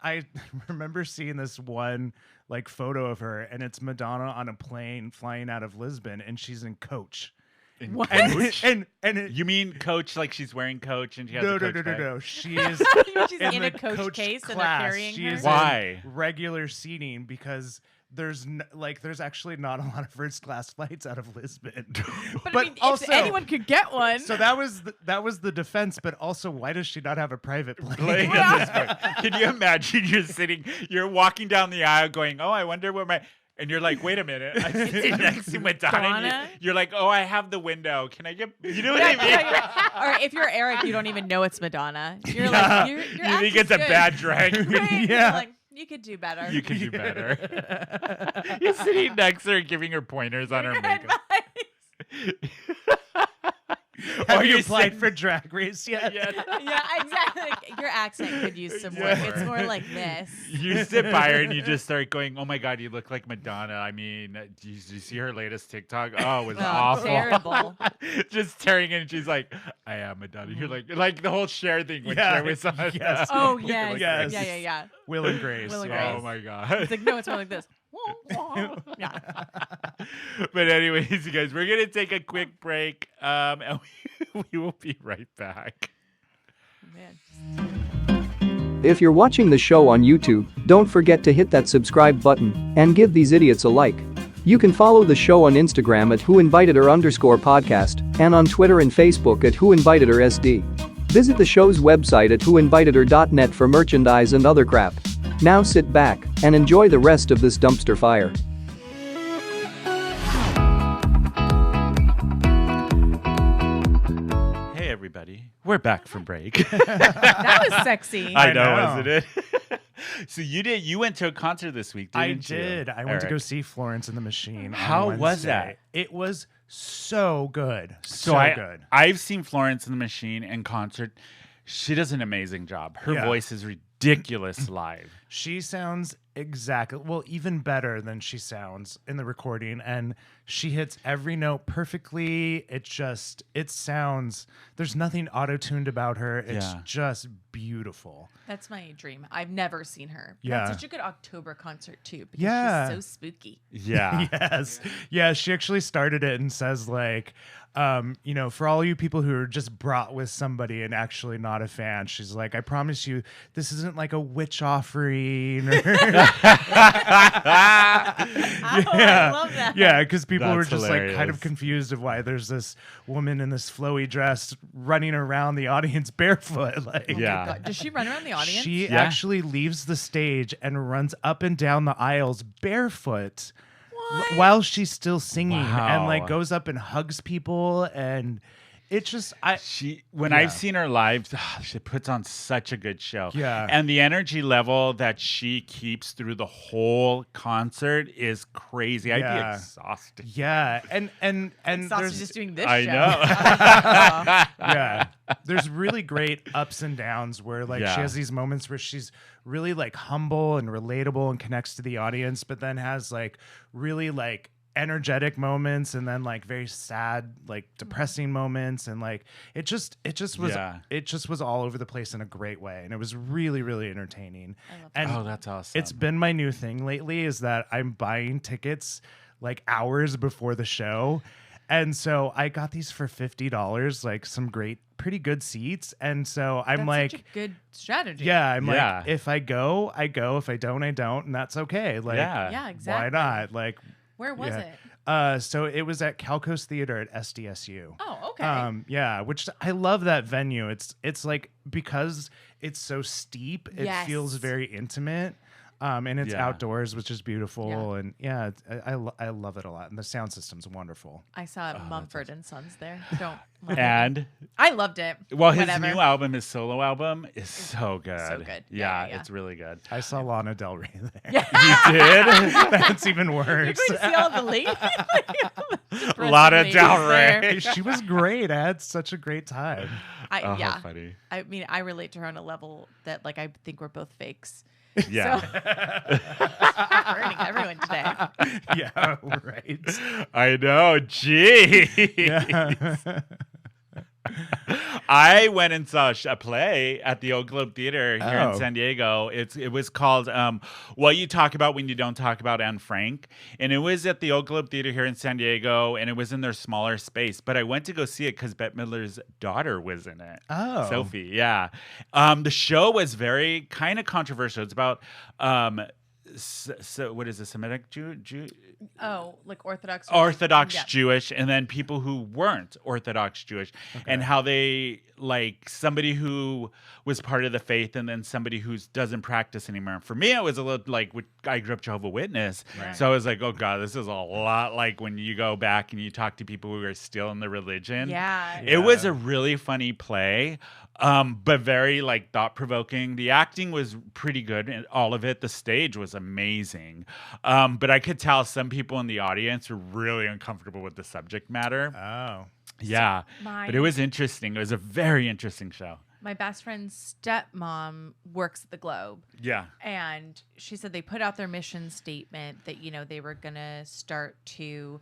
S2: I remember seeing this one like photo of her and it's Madonna on a plane flying out of Lisbon and she's in Coach.
S1: In
S3: What?
S1: Coach?
S2: And it,
S1: You mean Coach like she's wearing Coach and she has
S2: no,
S1: a
S2: no,
S1: Coach
S2: no, no,
S1: bag?
S2: no. She is
S3: she's
S2: in
S3: in
S2: the
S3: a coach case and they're
S2: class.
S3: carrying
S2: She
S3: her.
S2: is
S1: Why?
S2: in regular seating because there's there's actually not a lot of first class flights out of Lisbon.
S3: But I mean,
S2: also,
S3: if anyone could get one.
S2: so that was the defense. But also, why does she not have a private plane?
S1: Like,
S3: Yeah.
S1: at this point. Can you imagine you're walking down the aisle going, "Oh, I wonder where my," and you're like, "Wait a minute, I'm sitting next to Madonna." and
S3: Donna?
S1: You're like, "Oh, I have the window. Can I get?" You know what
S3: Yeah,
S1: I mean?
S3: yeah. Or if you're Eric, you don't even know it's Madonna. You're
S2: Yeah.
S3: like, your
S1: You think
S3: act
S1: it's
S3: is
S1: a
S3: good.
S1: bad drag?
S3: Right? You're
S2: Yeah.
S3: like, you could do better.
S1: You can do better. You're sitting next to her, giving her pointers on her
S3: Good
S1: makeup.
S3: advice.
S2: Have
S1: Or
S2: you
S1: you're
S2: applied
S1: sitting-
S2: for Drag Race yet?
S1: Yeah.
S3: Yeah, exactly. Like, your accent could use some work. It's more like this.
S1: You sit by her and you just start going, "Oh my God, you look like Madonna." I mean, do you see her latest TikTok? Oh, it was
S3: Oh,
S1: awful.
S3: terrible.
S1: Just staring in, and she's like, "I am Madonna." You're like the whole Cher thing when
S2: Yeah,
S1: Cher was on.
S2: yes.
S3: Oh,
S1: It
S3: yes.
S1: was
S2: Yes.
S3: Yeah, yeah, yeah.
S2: Will and Grace.
S3: Will and
S2: yeah.
S1: Oh
S3: Grace.
S1: my God.
S3: It's like, no, it's more like this. Yeah.
S1: But anyways, you guys, we're gonna take a quick break, and we will be right back.
S3: Man.
S4: If you're watching the show on YouTube, don't forget to hit that subscribe button and give these idiots a like. You can follow the show on Instagram at whoinvitedher_podcast and on Twitter and Facebook at whoinvitedhersd. Visit the show's website at whoinvitedher.net for merchandise and other crap. Now sit back and enjoy the rest of this dumpster fire.
S1: Hey everybody, we're back from break.
S3: That was sexy.
S1: I
S2: I
S1: know,
S2: know.
S1: wasn't it? So you went to a concert this week,
S2: I
S1: didn't you?
S2: did. I went to go
S1: Eric?
S2: see Florence and the Machine. on
S1: How was
S2: Wednesday.
S1: that?
S2: It was so good.
S1: So
S2: So good.
S1: I've seen Florence and the Machine in concert. She does an amazing job. Her
S2: Yeah.
S1: voice is ridiculous live.
S2: She sounds even better than she sounds in the recording, and she hits every note perfectly. It sounds, there's nothing auto-tuned about her. It's
S1: Yeah.
S2: just beautiful.
S3: That's my dream. I've never seen her. But
S2: Yeah.
S3: That's such a good October concert too, because
S2: Yeah.
S3: she's so spooky.
S1: Yeah.
S2: Yes. Yeah, she actually started it and says like, for all you people who are just brought with somebody and actually not a fan, she's like, I promise you, this isn't like a witch offering. Or
S3: I love that.
S2: Yeah, because people were
S1: That's
S2: just like kind
S1: hilarious.
S2: of confused of why there's this woman in this flowy dress running around the audience barefoot. Like,
S1: Yeah.
S3: God, does she run around the audience?
S2: she
S1: Yeah.
S2: actually leaves the stage and runs up and down the aisles barefoot
S3: What?
S2: while she's still singing, and like
S1: Wow.
S2: goes up and hugs people, and it's just
S1: When
S2: Yeah.
S1: I've seen her live, she puts on such a good show.
S2: Yeah.
S1: And the energy level that she keeps through the whole concert is crazy. I'd be
S2: Yeah.
S1: exhausted.
S2: yeah, and
S3: Exhausted
S2: there's
S3: just doing this
S1: I
S3: show.
S1: know.
S2: yeah, there's really great ups and downs where like
S1: Yeah.
S2: she has these moments where she's really like humble and relatable and connects to the audience, but then has like really like energetic moments and then like very sad, like depressing moments, and like it just was
S1: Yeah.
S2: it just was all over the place in a great way, and it was really really entertaining.
S3: I love
S2: And
S1: Oh, that's awesome.
S2: it's been my new thing lately is that I'm buying tickets like hours before the show. And so I got these for $50, like some pretty good seats. And so I'm
S3: That's
S2: like,
S3: such a good strategy.
S2: yeah, I'm
S1: Yeah.
S2: like, if I go, I go. If I don't, I don't. And that's okay. Like,
S1: Yeah.
S3: Yeah, exactly.
S2: why not? Like,
S3: Where was
S2: yeah.
S3: it?
S2: So it was at Calco's Theater at SDSU.
S3: Oh, okay.
S2: Yeah, which I love that venue. It's like because it's so steep, it feels
S3: Yes.
S2: very intimate. And it's
S1: Yeah.
S2: outdoors, which is beautiful,
S3: Yeah.
S2: and yeah, I love it a lot, and the sound system's wonderful.
S3: I saw Mumford and Sons there. Don't.
S1: And
S3: I loved it.
S1: well, his
S3: Whatever.
S1: new album, his solo album, is so good.
S3: so good.
S1: Yeah,
S3: Yeah.
S1: it's really good.
S2: I saw Lana Del Rey there.
S3: Yeah.
S1: You did?
S2: That's even
S3: You're
S2: worse.
S3: going to see all the ladies.
S1: Lana Del Rey.
S3: There.
S2: She was great. I had such a great time.
S3: I,
S1: Oh,
S3: yeah.
S1: how funny.
S3: I mean, I relate to her on a level that, like, I think we're both fakes.
S1: Yeah.
S3: So, burning everyone today.
S2: Yeah, right.
S1: I know. Gee.
S2: Yeah.
S1: I went and saw a play at the Old Globe Theater here
S2: Oh.
S1: in San Diego. It was called What You Talk About When You Don't Talk About Anne Frank. And it was at the Old Globe Theater here in San Diego, and it was in their smaller space. But I went to go see it because Bette Midler's daughter was in it.
S2: Oh.
S1: Sophie, yeah. The show was very kind of controversial. It's about so what is a Semitic Jew?
S3: Oh, like Orthodox.
S1: Orthodox
S3: Yeah.
S1: Jewish, and then people who weren't Orthodox Jewish, and how they like somebody who was part of the faith and then somebody who doesn't practice anymore. For me, it was a little like I grew up Jehovah's Witness,
S3: Right.
S1: so I was like, oh God, this is a lot like when you go back and you talk to people who are still in the religion.
S3: Yeah.
S1: It was a really funny play, but very like thought provoking. The acting was pretty good, and all of it. The stage was amazing, but I could tell some people in the audience were really uncomfortable with the subject matter.
S2: Oh.
S1: Yeah, but it was interesting. It was a very interesting show.
S3: My best friend's stepmom works at the Globe.
S1: Yeah,
S3: And she said they put out their mission statement that, you know, they were going to start to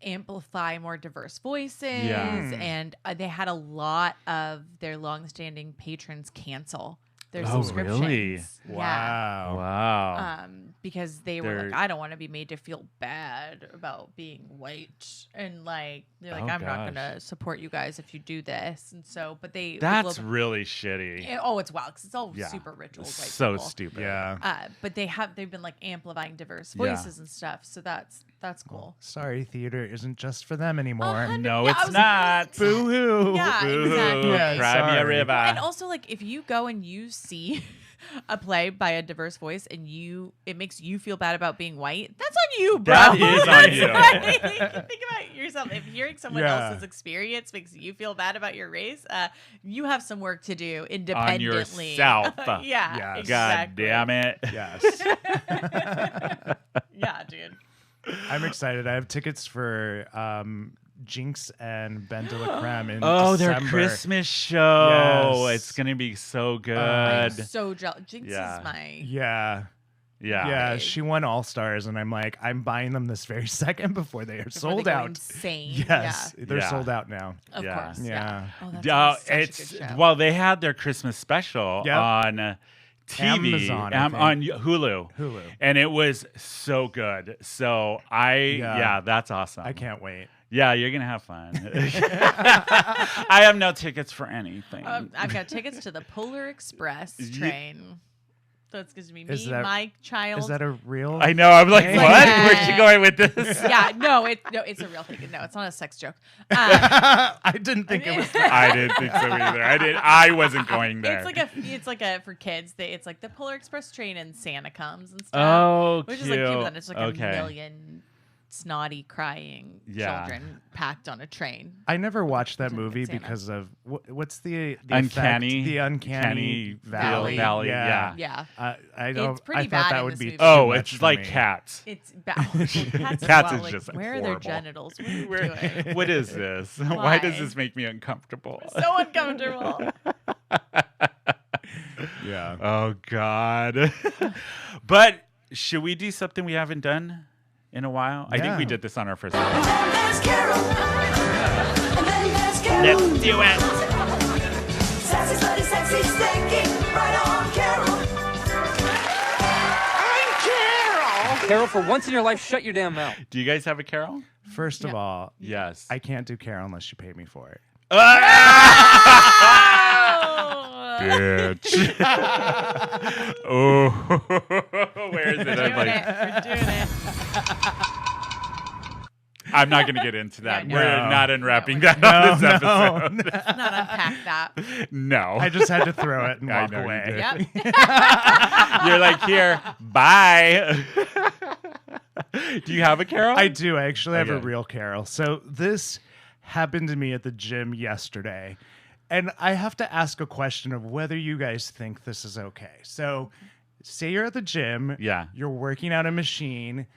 S3: amplify more diverse voices.
S1: Yeah.
S3: And they had a lot of their longstanding patrons cancel their
S1: Oh,
S3: subscriptions.
S1: really?
S3: Yeah.
S2: Wow.
S1: wow.
S3: Because they were
S1: They're-
S3: like, I don't want to be made to feel bad about being white, and like they're like,
S1: Oh,
S3: I'm not
S1: gosh.
S3: gonna support you guys if you do this, and so, but they
S1: That's
S3: Globe-
S1: really shitty.
S3: oh, it's wild because it's all
S1: Yeah.
S3: super rich old white
S1: So
S3: people.
S1: stupid.
S2: Yeah.
S3: But they've been like amplifying diverse
S1: Yeah.
S3: voices and stuff, so that's cool.
S2: Sorry, theater isn't just for them anymore.
S1: No,
S3: Yeah, I
S1: it's
S3: was like,
S1: not.
S2: Boo hoo.
S3: Yeah,
S1: Boo.
S3: exactly.
S2: Yeah,
S1: Cry me a
S2: sorry.
S1: river.
S3: And also, like, if you go and you see a play by a diverse voice and it makes you feel bad about being white, that's on you, bro.
S1: That is on
S3: That's
S1: you.
S3: right. Think about yourself. If hearing someone
S2: Yeah.
S3: else's experience makes you feel bad about your race, you have some work to do
S1: On
S3: independently.
S1: yourself.
S3: Yeah,
S2: Yes.
S1: God
S3: exactly.
S1: damn it.
S2: Yes.
S3: Yeah, dude.
S2: I'm excited. I have tickets for Jinx and Ben de la Creme in
S1: Oh, their
S2: December.
S1: Christmas show.
S2: Yes.
S1: It's going to be so good.
S3: I'm so jealous. Jinx
S1: Yeah.
S3: is my.
S2: Yeah.
S1: yeah.
S2: Yeah, she won All Stars, and I'm like, I'm buying them this very second before they are
S3: before
S2: sold
S3: they go
S2: out.
S3: Insane.
S2: Yes, they're
S1: Yeah.
S2: sold out now.
S3: Yeah. Of
S1: Yeah.
S3: course.
S2: Yeah.
S3: Yeah. Oh, that's such a
S1: It's
S3: good show.
S1: well, they had their Christmas special
S2: Yep.
S1: on TV
S2: Amazon, I
S1: on
S2: think.
S1: Hulu.
S2: Hulu.
S1: And it was so good. So
S2: Yeah.
S1: that's awesome.
S2: I can't wait.
S1: Yeah, you're gonna have fun. I have no tickets for anything.
S3: I've got tickets to the Polar Express train. So it's going to be
S2: Is
S3: me,
S2: that-
S3: my child.
S2: Is that a real?
S1: I know. I'm like,
S2: Hey.
S1: what? Where's she going with this?
S3: Yeah, no, it's a real thing. No, it's not a sex joke.
S2: I didn't think it was.
S1: I didn't think so either. I wasn't going there.
S3: It's like a for kids. It's like the Polar Express train and Santa comes and stuff.
S1: Oh,
S3: which
S1: cute.
S3: is like cute. But then it's like
S1: Okay.
S3: a million snotty crying children packed on a train.
S2: I never watched that
S3: Doesn't get
S2: movie
S3: Santa.
S2: because of what's the
S1: Uncanny-
S2: effect? The uncanny valley.
S1: Valley, yeah.
S3: Yeah.
S2: I don't.
S3: It's pretty
S2: I thought
S3: bad
S2: that
S3: in
S2: would
S3: this
S2: be.
S3: movie.
S2: too
S1: Oh,
S2: much
S1: it's
S2: for
S1: like
S2: me.
S1: cats.
S3: It's bad. Cats,
S1: Cats is
S3: like,
S1: just
S3: where are their
S1: horrible.
S3: genitals? What are you
S1: Where-
S3: doing?
S1: What is this? Why does
S3: Why?
S1: this make me uncomfortable?
S3: So uncomfortable.
S2: Yeah.
S1: Oh God. But should we do something we haven't done in a while? I think we
S2: Yeah.
S1: did this on our first
S5: And
S1: episode.
S5: then there's Carol. And then there's Carol.
S1: Let's do it.
S5: Sassy, slutty, sexy, stinky. Right on, Carol.
S6: Carol, for once in your life, shut your damn mouth.
S1: Do you guys have a Carol?
S2: First of all,
S1: Yes.
S2: I can't do Carol unless you pay me for it.
S1: Bitch. Oh, where is it? I'm,
S3: Doing
S1: like,
S3: it. We're doing it.
S1: I'm not going to get into that.
S3: Yeah,
S1: We're
S2: no.
S1: not unwrapping
S3: No,
S1: that on this
S2: no,
S1: episode.
S3: Let's not unpack that.
S1: No.
S2: I just had to throw it and
S1: I
S2: walk
S1: know you
S2: away.
S1: did.
S3: Yep.
S1: You're like, here, bye. Do you have a Carol?
S2: I do. I actually have a
S1: Okay.
S2: real Carol. So this happened to me at the gym yesterday. And I have to ask a question of whether you guys think this is okay. So say you're at the gym.
S1: Yeah.
S2: You're working out a machine.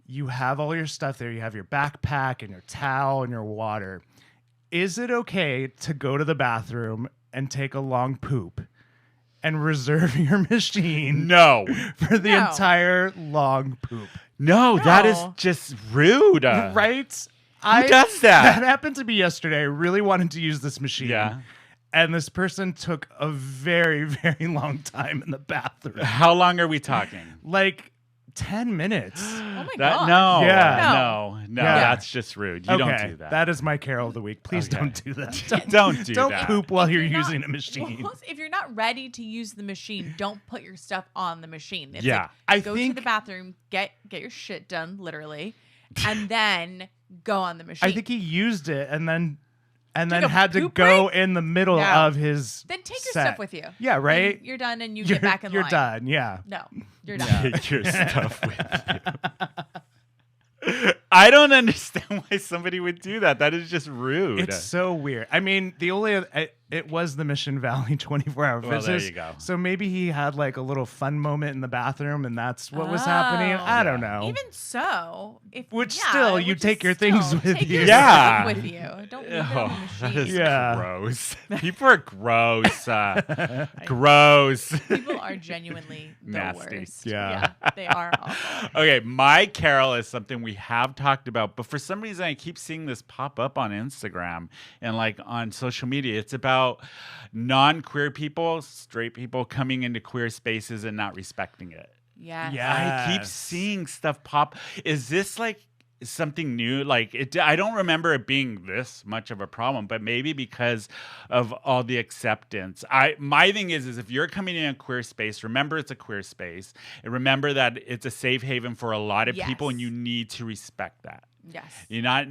S2: You have all your stuff there. You have your backpack and your towel and your water. Is it okay to go to the bathroom and take a long poop and reserve your machine
S1: No.
S2: for the
S3: No.
S2: entire long poop?
S1: No, that is
S3: No.
S1: just rude.
S2: Right?
S1: Who does that?
S2: That happened to me yesterday. I really wanted to use this machine.
S1: Yeah.
S2: And this person took a very, very long time in the bathroom.
S1: How long are we talking?
S2: Like 10 minutes.
S3: Oh my
S1: That
S3: god.
S1: no,
S2: Yeah.
S1: no,
S2: Yeah.
S1: that's just rude. You don't do that.
S2: That is my Carol of the week. Please
S1: Okay.
S2: don't do that.
S1: Don't do
S2: Don't
S1: that.
S2: poop while you're
S3: If you're
S2: using
S3: not-
S2: a machine.
S3: Well, if you're not ready to use the machine, don't put your stuff on the machine. It's
S1: Yeah.
S3: like,
S2: I
S3: go
S2: think-
S3: to the bathroom, get your shit done, literally, and then go on the machine.
S2: I think he used it and then
S3: a
S2: had to
S3: poop
S2: go
S3: break?
S2: in the middle
S3: No.
S2: of his
S3: then take your
S2: set.
S3: stuff with you.
S2: Yeah, right?
S3: And you're done, and you get back in
S2: you're
S3: line.
S2: done. Yeah.
S3: No, you're done.
S1: Take your stuff with you. I don't understand why somebody would do that. That is just rude.
S2: It's so weird. I mean, it was the Mission Valley 24-hour
S1: Well, there
S2: visits.
S1: you go.
S2: So maybe he had like a little fun moment in the bathroom, and that's what was happening.
S3: Oh.
S2: I don't know.
S3: Even so,
S2: Which still, you
S3: which
S2: take
S3: is
S2: your things
S3: still,
S2: with
S3: take
S2: you.
S3: your
S1: Yeah.
S3: stuff with you. Don't leave it on the
S1: Oh, that is
S3: machine.
S2: Yeah.
S1: gross. People are gross. Gross.
S3: People are genuinely the
S1: Nasty.
S3: worst.
S2: Yeah.
S3: They are awful.
S1: Okay, my Carol is something we have talked about, but for some reason I keep seeing this pop up on Instagram and like on social media. It's about non-queer people, straight people coming into queer spaces and not respecting it.
S3: Yeah.
S2: Yeah.
S1: I keep
S2: Yes.
S1: seeing stuff pop. Is this like something new? Like I don't remember it being this much of a problem, but maybe because of all the acceptance. My thing is if you're coming in a queer space, remember it's a queer space, and remember that it's a safe haven for a lot of people, and
S3: Yes.
S1: you need to respect that.
S3: Yes.
S1: You're not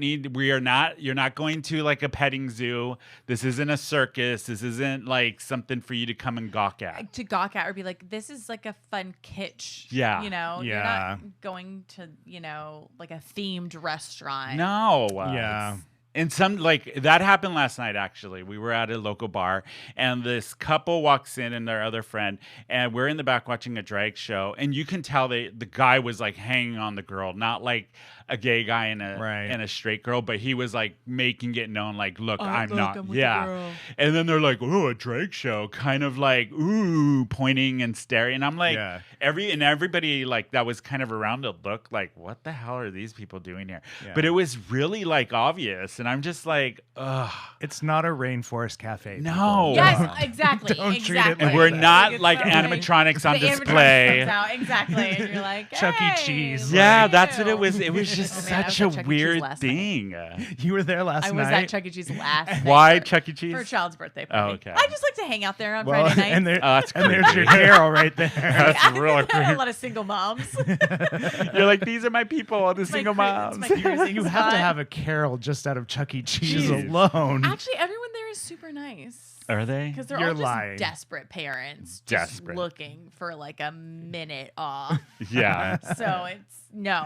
S1: going to like a petting zoo. This isn't a circus. This isn't like something for you to come and gawk at.
S3: To gawk at or be like, this is like a fun kitsch.
S1: Yeah.
S3: You know, you're
S2: Yeah.
S3: not going to, like a themed restaurant.
S1: No.
S2: Yeah.
S1: And some like that happened last night, actually. We were at a local bar and this couple walks in and their other friend, and we're in the back watching a drag show. And you can tell the guy was like hanging on the girl, not like a gay guy and a straight girl, but he was like making it known, like, look, I'm not.
S3: with the
S1: Yeah.
S3: girl.
S1: And then they're like, oh, a drag show, kind of like, ooh, pointing and staring. And I'm like,
S2: Yeah.
S1: everybody like that was kind of around it looked like, what the hell are these people doing here?
S2: Yeah.
S1: But it was really like obvious. and I'm just like, ugh.
S2: It's not a rainforest cafe.
S1: No.
S2: people.
S3: Yes, exactly.
S2: Don't treat it
S3: exactly.
S2: like
S1: We're
S2: that.
S1: not
S3: It's
S1: like
S3: so
S1: animatronics on
S3: the animatronics
S1: display.
S3: comes out, exactly, and you're like,
S2: Chuck E.
S3: hey,
S2: Cheese,
S3: look
S1: Yeah,
S3: at
S1: that's what
S3: you.
S1: it was. It was just
S3: Oh, man, I
S1: such a
S3: was at Chuck E. Cheese
S1: weird
S3: last night.
S1: thing.
S2: You were there last
S3: I
S2: night.
S3: was at Chuck E. Cheese last night.
S1: Why
S3: for-
S1: Chuck E. Cheese?
S3: For a child's birthday party.
S1: okay.
S3: I just like to hang out there on
S2: Well,
S3: Friday nights.
S2: and, there,
S1: Oh, that's
S2: and there's your
S1: creepy.
S2: Carol right there.
S1: That's real
S3: a
S1: creepy.
S3: lot of single moms.
S1: You're like, these are my people, the
S3: my
S1: single
S3: cru-
S1: moms.
S3: it's my cruising
S2: You have to
S3: spot.
S2: have a Carol just out of Chuck E. Cheese
S1: Jeez.
S2: alone.
S3: Actually, everyone there is super nice.
S1: Are they?
S3: Because they're
S2: You're
S3: all just
S2: lying.
S3: desperate parents, just
S1: Desperate.
S3: looking for like a minute off.
S1: Yeah.
S3: So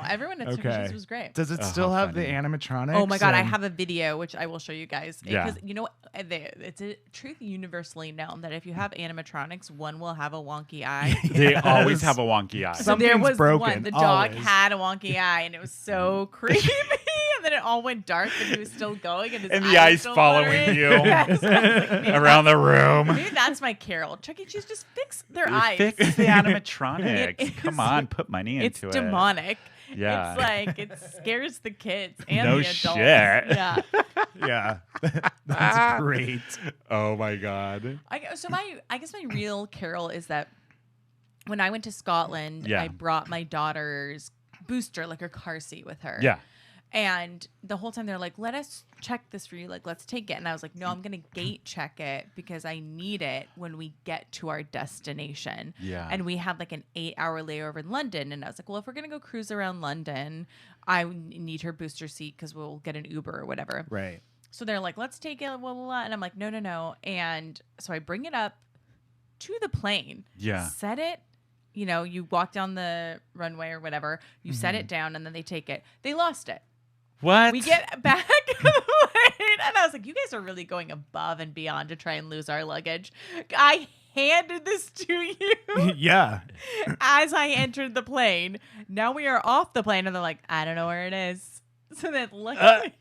S3: everyone at Chuck E.
S2: Okay.
S3: Cheese was great.
S2: Does it
S1: Oh,
S2: still
S1: how
S2: have the
S1: funny.
S2: animatronics?
S3: Oh my god, I
S2: and-
S3: have a video which I will show you guys.
S1: Yeah.
S3: Because you know what? It's a truth universally known that if you have animatronics, one will have a wonky eye.
S1: They always
S2: Yes.
S1: have a wonky eye.
S3: So there
S2: Something's
S3: was
S2: broken,
S3: one. The dog
S2: always.
S3: had a wonky eye, and it was so creepy. And then it all went dark, but he was still going, and his
S1: And
S3: eye
S1: the
S3: was
S1: eye's
S3: still
S1: following
S3: fluttering.
S1: you
S3: Yes. I was like, maybe
S1: around the room.
S3: Maybe that's my Carol. Chuck E. Cheese, just fix their eyes.
S1: Fix the animatronics.
S3: It
S1: Come
S3: is-
S1: on, put money
S3: It's
S1: into it.
S3: demonic.
S1: Yeah.
S3: It's like it scares the kids and
S1: No
S3: the adults.
S1: shit.
S3: Yeah.
S2: Yeah. That's great.
S1: Oh my god.
S3: I guess my real Carol is that when I went to Scotland,
S1: Yeah.
S3: I brought my daughter's booster, like her car seat, with her.
S1: Yeah.
S3: And the whole time they're like, let us check this for you. Like, let's take it. And I was like, no, I'm going to gate check it because I need it when we get to our destination.
S1: Yeah.
S3: And we had like an 8-hour layover in London. And I was like, well, if we're going to go cruise around London, I need her booster seat because we'll get an Uber or whatever.
S2: Right.
S3: So they're like, let's take it, blah, blah, blah. And I'm like, no, no, no. And so I bring it up to the plane.
S1: Yeah.
S3: Set it. You know, you walk down the runway or whatever. You set it down and then they take it. They lost it.
S1: What?
S3: We get back on the plane, and I was like, you guys are really going above and beyond to try and lose our luggage. I handed this to you
S2: Yeah.
S3: as I entered the plane. Now we are off the plane, and they're like, I don't know where it is. So then luckily...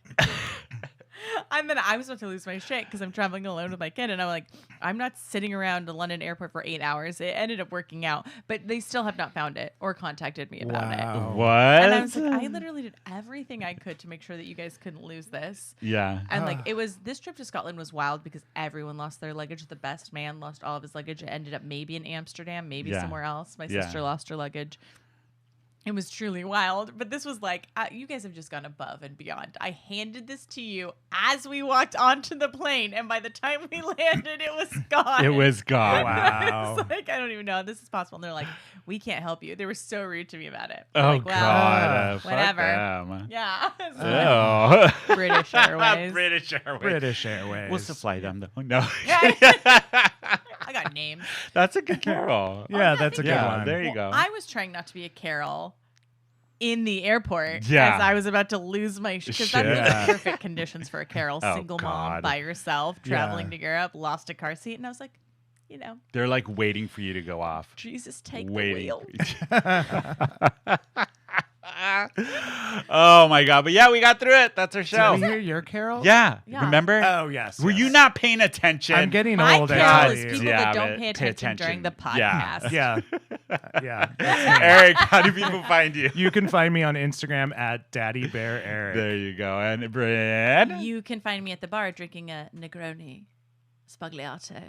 S3: And then I was about to lose my shit because I'm traveling alone with my kid. And I'm like, I'm not sitting around the London airport for 8 hours. It ended up working out. But they still have not found it or contacted me about it.
S2: Wow.
S1: What?
S3: And I was like, I literally did everything I could to make sure that you guys couldn't lose this.
S1: Yeah.
S3: And like, this trip to Scotland was wild because everyone lost their luggage. The best man lost all of his luggage. It ended up maybe in Amsterdam, maybe
S1: Yeah.
S3: somewhere else. My
S1: Yeah.
S3: sister lost her luggage. It was truly wild, but this was like, you guys have just gone above and beyond. I handed this to you as we walked onto the plane, and by the time we landed, it was gone.
S1: It was gone.
S2: Wow.
S3: It's like, I don't even know how this is possible. And they're like, we can't help you. They were so rude to me about it.
S1: Oh
S3: I'm like, well,
S1: god.
S3: whatever.
S1: Fuck them.
S3: Yeah.
S1: Oh.
S3: British Airways.
S1: British Airways.
S2: British Airways.
S1: We'll supply them though. No.
S3: I got names.
S1: That's a good Carol.
S2: Yeah, that's a good
S1: Yeah,
S2: one.
S1: there you go.
S3: I was trying not to be a Carol in the airport
S1: Yeah.
S3: as I was about to lose my because that's
S1: Shit.
S3: the perfect conditions for a Carol.
S1: Oh,
S3: Single mom
S1: God.
S3: by herself, traveling
S2: Yeah.
S3: to Europe, lost a car seat. And I was like, you know,
S1: They're like waiting for you to go off.
S3: Jesus, take
S1: Waiting.
S3: the wheel.
S1: Oh my god. But yeah, we got through it. That's our
S2: Did
S1: show.
S2: we hear your Carol?
S1: Yeah.
S3: Yeah.
S1: Remember?
S2: Oh, yes.
S1: Were
S2: yes.
S1: you not paying attention?
S2: I'm getting
S3: My
S2: old.
S3: Carol
S2: actually.
S3: is people
S1: Yeah,
S3: that don't
S1: but
S3: pay
S1: pay
S3: attention during the
S1: attention. Yeah.
S3: podcast.
S2: Yeah. Yeah.
S1: Eric, how do people find you?
S2: You can find me on Instagram at Daddy Bear Eric.
S1: There you go. And Brynne?
S3: You can find me at the bar drinking a Negroni, Sbagliato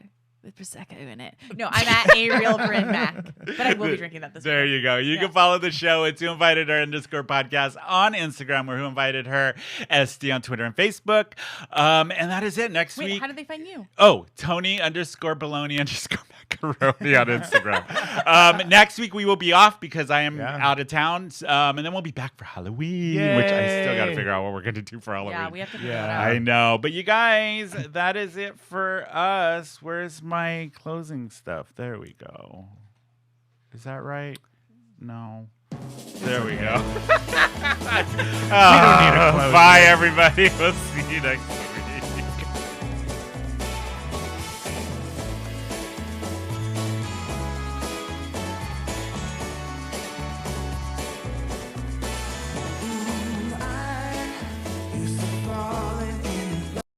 S3: with Prosecco in it. No, I'm at a real Brynne Mac, but I will be drinking that this
S1: There
S3: weekend.
S1: you go. You
S3: Yeah.
S1: can follow the show. It's Who Invited Her _podcast on Instagram or Who Invited Her SD on Twitter and Facebook. And that is it. Next
S3: Wait,
S1: week.
S3: how did they find you?
S1: Oh, Tony _baloney _macaroni on Instagram. Next week we will be off because I am
S2: Yeah.
S1: out of town. And then we'll be back for Halloween, which I still got to
S2: Yay.
S1: figure out what we're going to do for Halloween.
S3: Yeah, we have to figure
S2: Yeah.
S3: that out.
S1: I know. But you guys, that is it for us. Where's my closing stuff? There we go. Is that right? No. There we go.
S2: We don't need a closing.
S1: Bye, everybody. We'll see you next time.